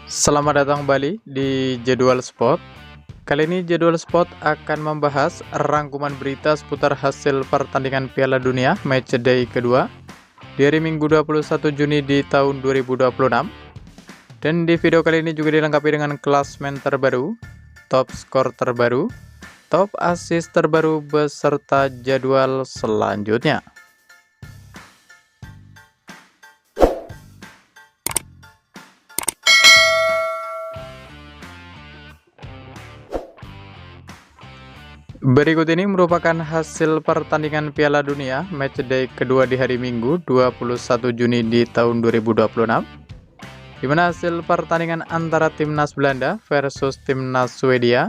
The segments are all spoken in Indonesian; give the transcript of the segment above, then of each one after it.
Selamat datang kembali di Jadwal Sport. Kali ini Jadwal Sport akan membahas rangkuman berita seputar hasil pertandingan Piala Dunia Matchday kedua di hari Minggu 21 Juni di tahun 2026. Dan di video kali ini juga dilengkapi dengan klasmen terbaru, top skor terbaru, top assist terbaru beserta jadwal selanjutnya. Berikut ini merupakan hasil pertandingan Piala Dunia Matchday kedua di hari Minggu 21 Juni di tahun 2026, di mana hasil pertandingan antara Timnas Belanda versus Timnas Swedia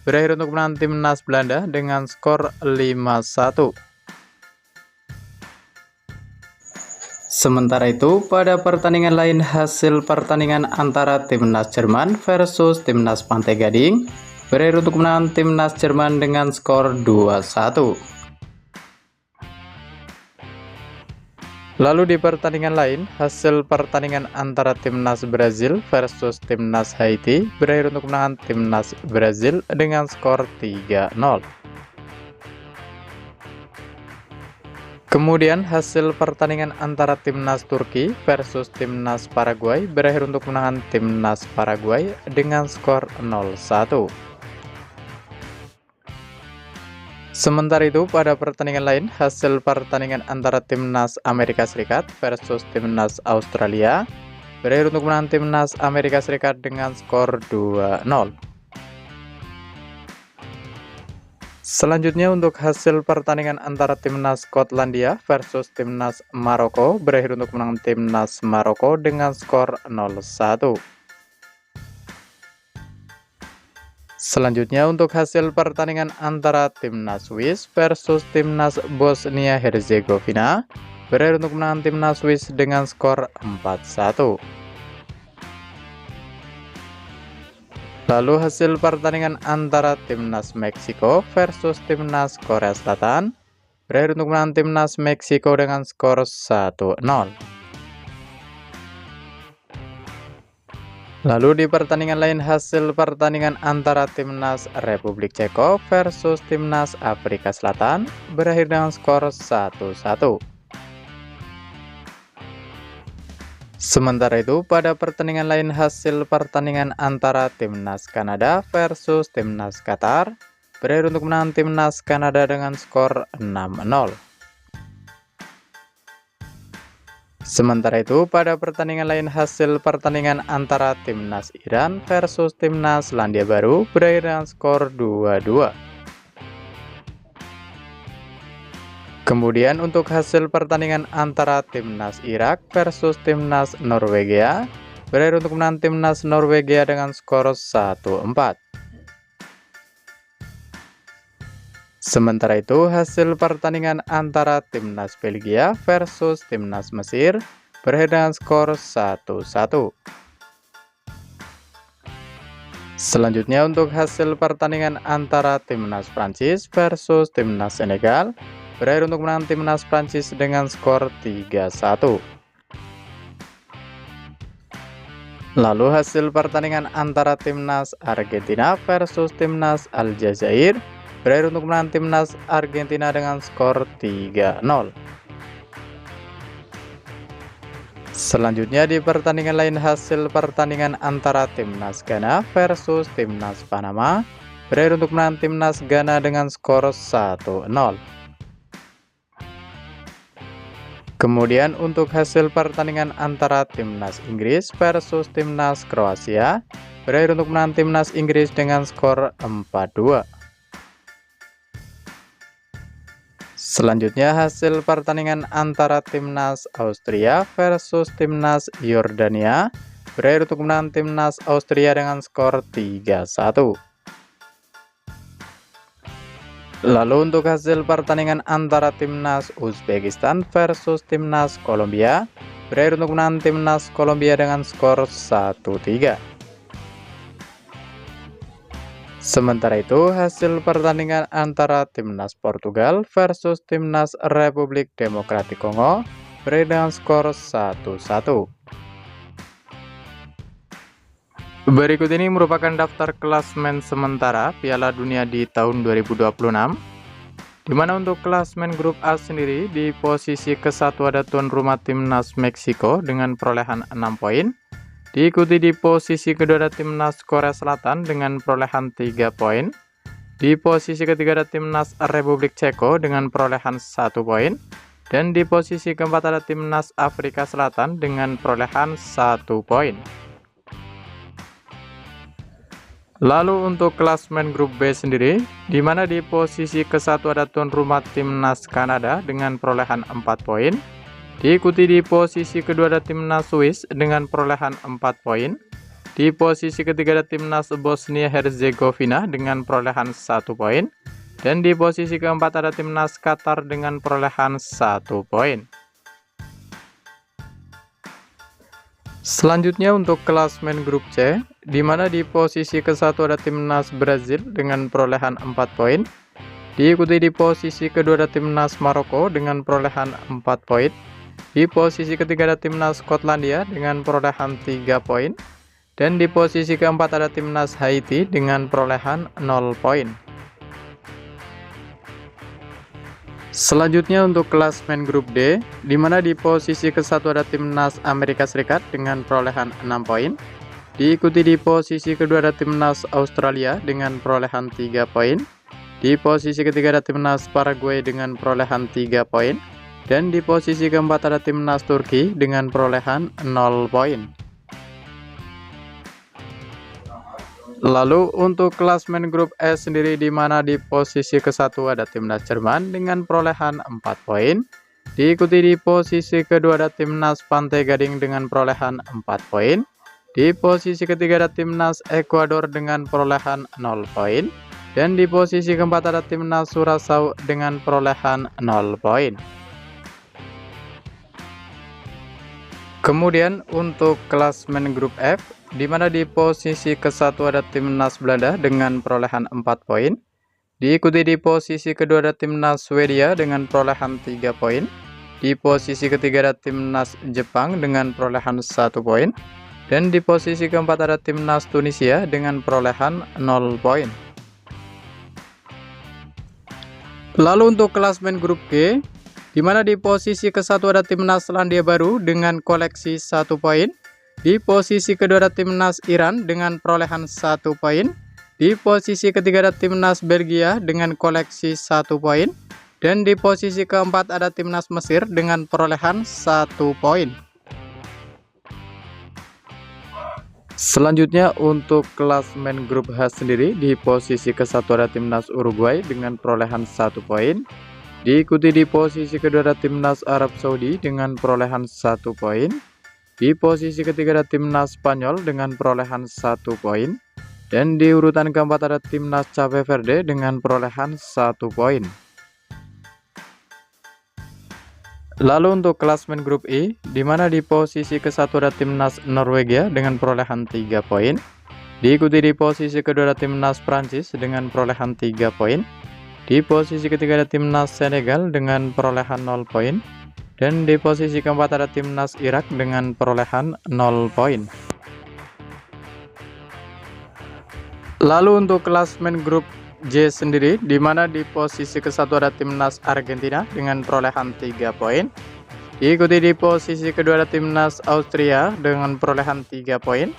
berakhir untuk menang Timnas Belanda dengan skor 5-1. Sementara itu, pada pertandingan lain hasil pertandingan antara Timnas Jerman versus Timnas Pantai Gading berakhir untuk menang Timnas Jerman dengan skor 2-1. Lalu di pertandingan lain, hasil pertandingan antara Timnas Brazil versus Timnas Haiti berakhir untuk menang Timnas Brazil dengan skor 3-0. Kemudian hasil pertandingan antara Timnas Turki versus Timnas Paraguay berakhir untuk menang Timnas Paraguay dengan skor 0-1. Sementara itu, pada pertandingan lain, hasil pertandingan antara Timnas Amerika Serikat versus Timnas Australia berakhir untuk menang Timnas Amerika Serikat dengan skor 2-0. Selanjutnya, untuk hasil pertandingan antara Timnas Skotlandia versus Timnas Maroko berakhir untuk menang Timnas Maroko dengan skor 0-1. Selanjutnya, untuk hasil pertandingan antara Timnas Swiss versus Timnas Bosnia Herzegovina berakhir untuk menang Timnas Swiss dengan skor 4-1. Lalu hasil pertandingan antara Timnas Meksiko versus Timnas Korea Selatan berakhir untuk menang Timnas Meksiko dengan skor 1-0. Lalu di pertandingan lain, hasil pertandingan antara Timnas Republik Ceko versus Timnas Afrika Selatan berakhir dengan skor 1-1. Sementara itu, pada pertandingan lain hasil pertandingan antara Timnas Kanada versus Timnas Qatar berakhir untuk menang Timnas Kanada dengan skor 6-0. Sementara itu, pada pertandingan lain hasil pertandingan antara Timnas Iran versus Timnas Selandia Baru berakhir dengan skor 2-2. Kemudian untuk hasil pertandingan antara Timnas Irak versus Timnas Norwegia berakhir untuk menang Timnas Norwegia dengan skor 1-4. Sementara itu, hasil pertandingan antara Timnas Belgia versus Timnas Mesir berakhir dengan skor 1-1. Selanjutnya, untuk hasil pertandingan antara Timnas Prancis versus Timnas Senegal berakhir untuk menang Timnas Prancis dengan skor 3-1. Lalu hasil pertandingan antara Timnas Argentina versus Timnas Aljazair berakhir untuk menang Timnas Argentina dengan skor 3-0. Selanjutnya di pertandingan lain hasil pertandingan antara Timnas Ghana versus Timnas Panama berakhir untuk menang Timnas Ghana dengan skor 1-0. Kemudian untuk hasil pertandingan antara Timnas Inggris versus Timnas Kroasia berakhir untuk menang Timnas Inggris dengan skor 4-2. Selanjutnya hasil pertandingan antara Timnas Austria versus Timnas Yordania berakhir untuk menang Timnas Austria dengan skor 3-1. Lalu untuk hasil pertandingan antara Timnas Uzbekistan versus Timnas Kolombia berakhir untuk menang Timnas Kolombia dengan skor 1-3. Sementara itu, hasil pertandingan antara Timnas Portugal versus Timnas Republik Demokratik Kongo berakhir dengan skor 1-1. Berikut ini merupakan daftar klasemen sementara Piala Dunia di tahun 2026, di mana untuk klasemen grup A sendiri di posisi ke-1 ada tuan rumah timnas Meksiko dengan perolehan 6 poin. Diikuti di posisi kedua ada timnas Korea Selatan dengan perolehan 3 poin. Di posisi ketiga ada timnas Republik Ceko dengan perolehan 1 poin. Dan di posisi keempat ada timnas Afrika Selatan dengan perolehan 1 poin. Lalu untuk klasemen grup B sendiri, di mana di posisi ke-1 ada tuan rumah timnas Kanada dengan perolehan 4 poin. Diikuti di posisi kedua ada timnas Swiss dengan perolehan 4 poin. Di posisi ketiga ada timnas Bosnia Herzegovina dengan perolehan 1 poin. Dan di posisi keempat ada timnas Qatar dengan perolehan 1 poin. Selanjutnya untuk klasemen grup C, di mana di posisi ke-1 ada timnas Brazil dengan perolehan 4 poin. Diikuti di posisi kedua ada timnas Maroko dengan perolehan 4 poin. Di posisi ketiga ada timnas Skotlandia dengan perolehan 3 poin. Dan di posisi keempat ada timnas Haiti dengan perolehan 0 poin. Selanjutnya untuk klasemen grup D, di mana di posisi ke-1 ada timnas Amerika Serikat dengan perolehan 6 poin. Diikuti di posisi kedua ada timnas Australia dengan perolehan 3 poin. Di posisi ketiga ada timnas Paraguay dengan perolehan 3 poin. Dan di posisi keempat ada timnas Turki dengan perolehan 0 poin. Lalu untuk klasemen grup E sendiri, di mana di posisi ke-1 ada timnas Jerman dengan perolehan 4 poin. Diikuti di posisi kedua ada timnas Pantai Gading dengan perolehan 4 poin. Di posisi ketiga ada timnas Ekuador dengan perolehan 0 poin. Dan di posisi keempat ada timnas Surasau dengan perolehan 0 poin. Kemudian untuk klasemen grup F, di mana di posisi ke-1 ada timnas Belanda dengan perolehan 4 poin. Diikuti di posisi kedua ada timnas Swedia dengan perolehan 3 poin. Di posisi ketiga ada timnas Jepang dengan perolehan 1 poin. Dan di posisi keempat ada timnas Tunisia dengan perolehan 0 poin. Lalu untuk klasemen grup G, di mana di posisi ke-1 ada timnas Selandia Baru dengan koleksi 1 poin. Di posisi kedua ada timnas Iran dengan perolehan 1 poin. Di posisi ketiga ada timnas Belgia dengan koleksi 1 poin. Dan di posisi keempat ada timnas Mesir dengan perolehan 1 poin. Selanjutnya untuk klasemen grup H sendiri, di posisi ke-1 ada timnas Uruguay dengan perolehan 1 poin. Diikuti di posisi kedua ada timnas Arab Saudi dengan perolehan 1 poin. Di posisi ketiga ada timnas Spanyol dengan perolehan 1 poin. Dan di urutan keempat ada timnas Cape Verde dengan perolehan 1 poin. Lalu untuk klasemen grup I, di mana di posisi ke-1 ada timnas Norwegia dengan perolehan 3 poin. Diikuti di posisi kedua ada timnas Prancis dengan perolehan 3 poin. Di posisi ketiga ada timnas Senegal dengan perolehan 0 poin. Dan di posisi keempat ada timnas Irak dengan perolehan 0 poin. Lalu untuk klasemen grup J sendiri, di mana di posisi ke-1 ada timnas Argentina dengan perolehan 3 poin. Diikuti di posisi kedua ada timnas Austria dengan perolehan 3 poin.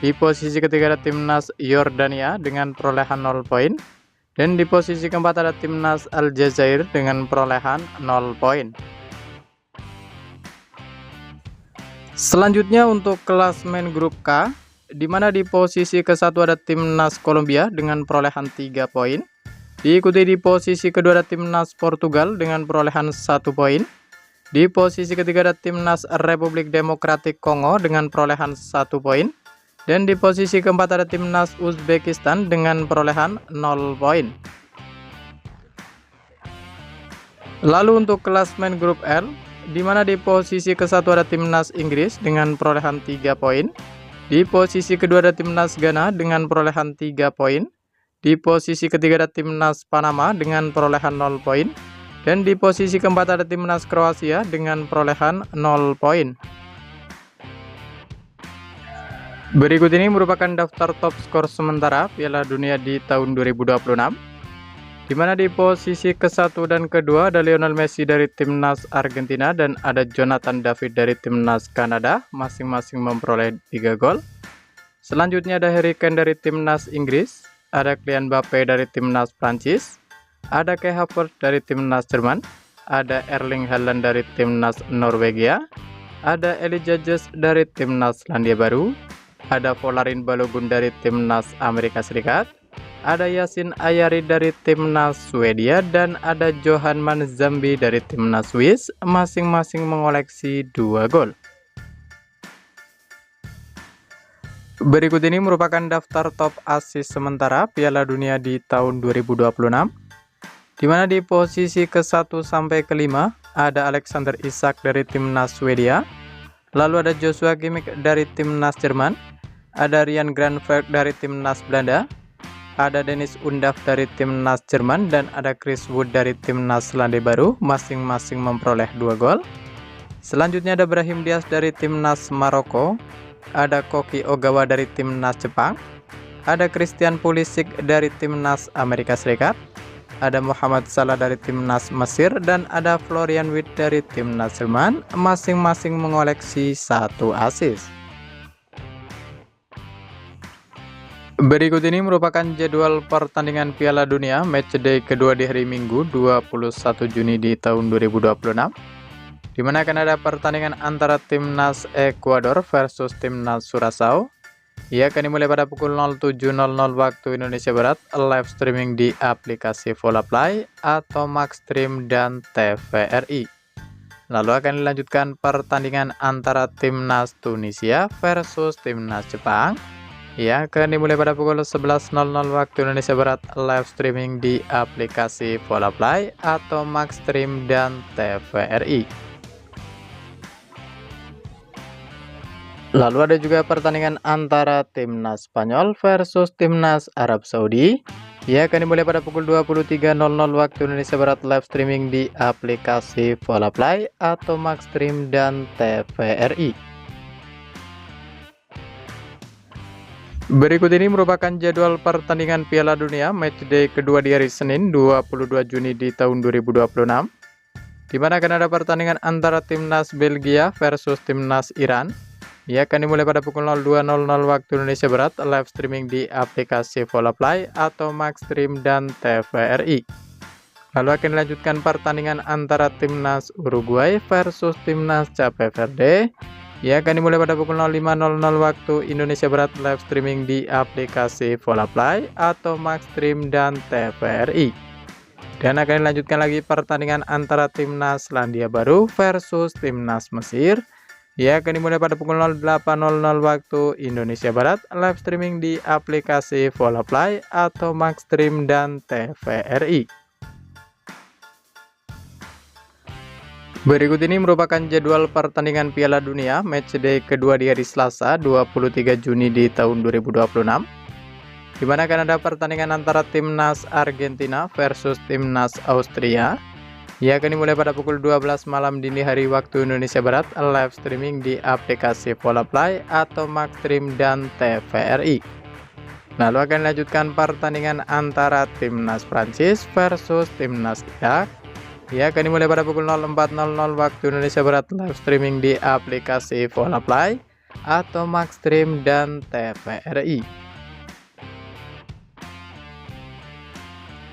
Di posisi ketiga ada timnas Yordania dengan perolehan 0 poin. Dan di posisi keempat ada timnas Aljazair dengan perolehan 0 poin. Selanjutnya untuk klasemen grup K, di mana di posisi ke-1 ada timnas Kolombia dengan perolehan 3 poin. Diikuti di posisi kedua ada timnas Portugal dengan perolehan 1 poin. Di posisi ketiga ada timnas Republik Demokratik Kongo dengan perolehan 1 poin. Dan di posisi keempat ada timnas Uzbekistan dengan perolehan 0 poin. Lalu untuk klasemen grup L, di mana di posisi ke-1 ada timnas Inggris dengan perolehan 3 poin. Di posisi kedua ada timnas Ghana dengan perolehan 3 poin. Di posisi ketiga ada timnas Panama dengan perolehan 0 poin. Dan di posisi keempat ada timnas Kroasia dengan perolehan 0 poin. Berikut ini merupakan daftar top skor sementara Piala Dunia di tahun 2026, di mana di posisi ke-1 dan kedua ada Lionel Messi dari timnas Argentina dan ada Jonathan David dari timnas Kanada, masing-masing memperoleh 3 gol. Selanjutnya ada Harry Kane dari timnas Inggris, ada Kylian Mbappe dari timnas Prancis, ada Kai Havertz dari timnas Jerman, ada Erling Haaland dari timnas Norwegia, ada Elijah Jus dari timnas Selandia Baru, ada Folarin Balogun dari timnas Amerika Serikat, ada Yasin Ayari dari timnas Swedia, dan ada Johan Manzambi dari timnas Swiss, masing-masing mengoleksi 2 gol. Berikut ini merupakan daftar top assist sementara Piala Dunia di tahun 2026, di mana di posisi ke-1 sampai ke-5 ada Alexander Isak dari timnas Swedia, lalu ada Joshua Kimmich dari timnas Jerman, ada Ryan Gravenberch dari timnas Belanda, ada Dennis Undav dari timnas Jerman, dan ada Chris Wood dari timnas Selandia Baru, masing-masing memperoleh 2 gol. Selanjutnya ada Brahim Diaz dari timnas Maroko, ada Koki Ogawa dari timnas Jepang, ada Christian Pulisic dari timnas Amerika Serikat, ada Muhammad Salah dari timnas Mesir, dan ada Florian Wirtz dari timnas Jerman, masing-masing mengoleksi 1 assist. Berikut ini merupakan jadwal pertandingan Piala Dunia matchday kedua di hari Minggu 21 Juni di tahun 2026, di mana akan ada pertandingan antara timnas Ekuador versus timnas Curaçao. Ia akan dimulai pada pukul 07.00 waktu Indonesia Barat, live streaming di aplikasi Volaplay atau Maxstream dan TVRI. Lalu akan dilanjutkan pertandingan antara timnas Tunisia versus timnas Jepang. Ia akan dimulai pada pukul 11.00 waktu Indonesia Barat, live streaming di aplikasi Volaplay atau Maxstream dan TVRI. Lalu ada juga pertandingan antara timnas Spanyol versus timnas Arab Saudi. Ia akan dimulai pada pukul 23.00 waktu Indonesia Barat, live streaming di aplikasi Volaplay atau Maxstream dan TVRI. Berikut ini merupakan jadwal pertandingan Piala Dunia matchday kedua di hari Senin 22 Juni di tahun 2026, di mana akan ada pertandingan antara timnas Belgia versus timnas Iran. Ia akan dimulai pada pukul 02.00 waktu Indonesia Barat, live streaming di aplikasi Volaplay atau Maxstream dan TVRI. Lalu akan dilanjutkan pertandingan antara timnas Uruguay versus timnas Cape Verde. Ia akan dimulai pada pukul 05.00 waktu Indonesia Barat, live streaming di aplikasi Volaplay atau Maxstream dan TVRI. Dan akan dilanjutkan lagi pertandingan antara timnas Selandia Baru versus timnas Mesir. Ia akan dimulai pada pukul 08.00 waktu Indonesia Barat, live streaming di aplikasi Volaplay atau Maxstream dan TVRI. Berikut ini merupakan jadwal pertandingan Piala Dunia matchday kedua di hari Selasa 23 Juni di tahun 2026, di mana akan ada pertandingan antara timnas Argentina versus timnas Austria. Ia akan dimulai pada pukul 12 malam dini hari waktu Indonesia Barat, live streaming di aplikasi Volaplay atau Maxstream dan TVRI. Lalu akan dilanjutkan pertandingan antara timnas Prancis versus timnas Irak. Ia akan dimulai pada pukul 04.00 waktu Indonesia Barat, live streaming di aplikasi Volaplay atau Maxstream dan TVRI.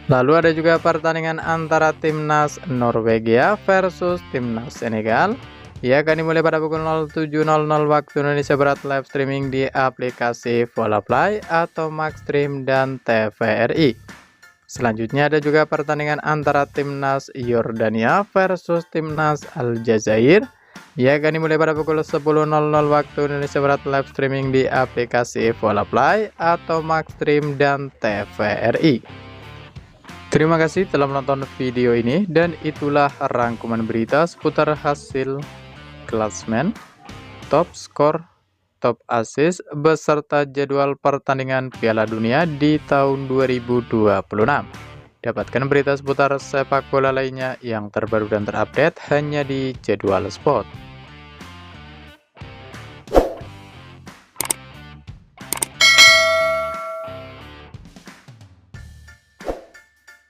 Lalu ada juga pertandingan antara timnas Norwegia versus timnas Senegal. Ia akan dimulai pada pukul 07.00 waktu Indonesia Barat, live streaming di aplikasi Volaplay atau Maxstream dan TVRI. Selanjutnya ada juga pertandingan antara timnas Yordania versus timnas Aljazair. Ia akan dimulai pada pukul 10.00 waktu Indonesia Barat, live streaming di aplikasi Volaplay atau Maxstream dan TVRI. Terima kasih telah menonton video ini, dan itulah rangkuman berita seputar hasil klasmen, top skor, top assist, beserta jadwal pertandingan Piala Dunia di tahun 2026. Dapatkan berita seputar sepak bola lainnya yang terbaru dan terupdate hanya di Jadwal Sport.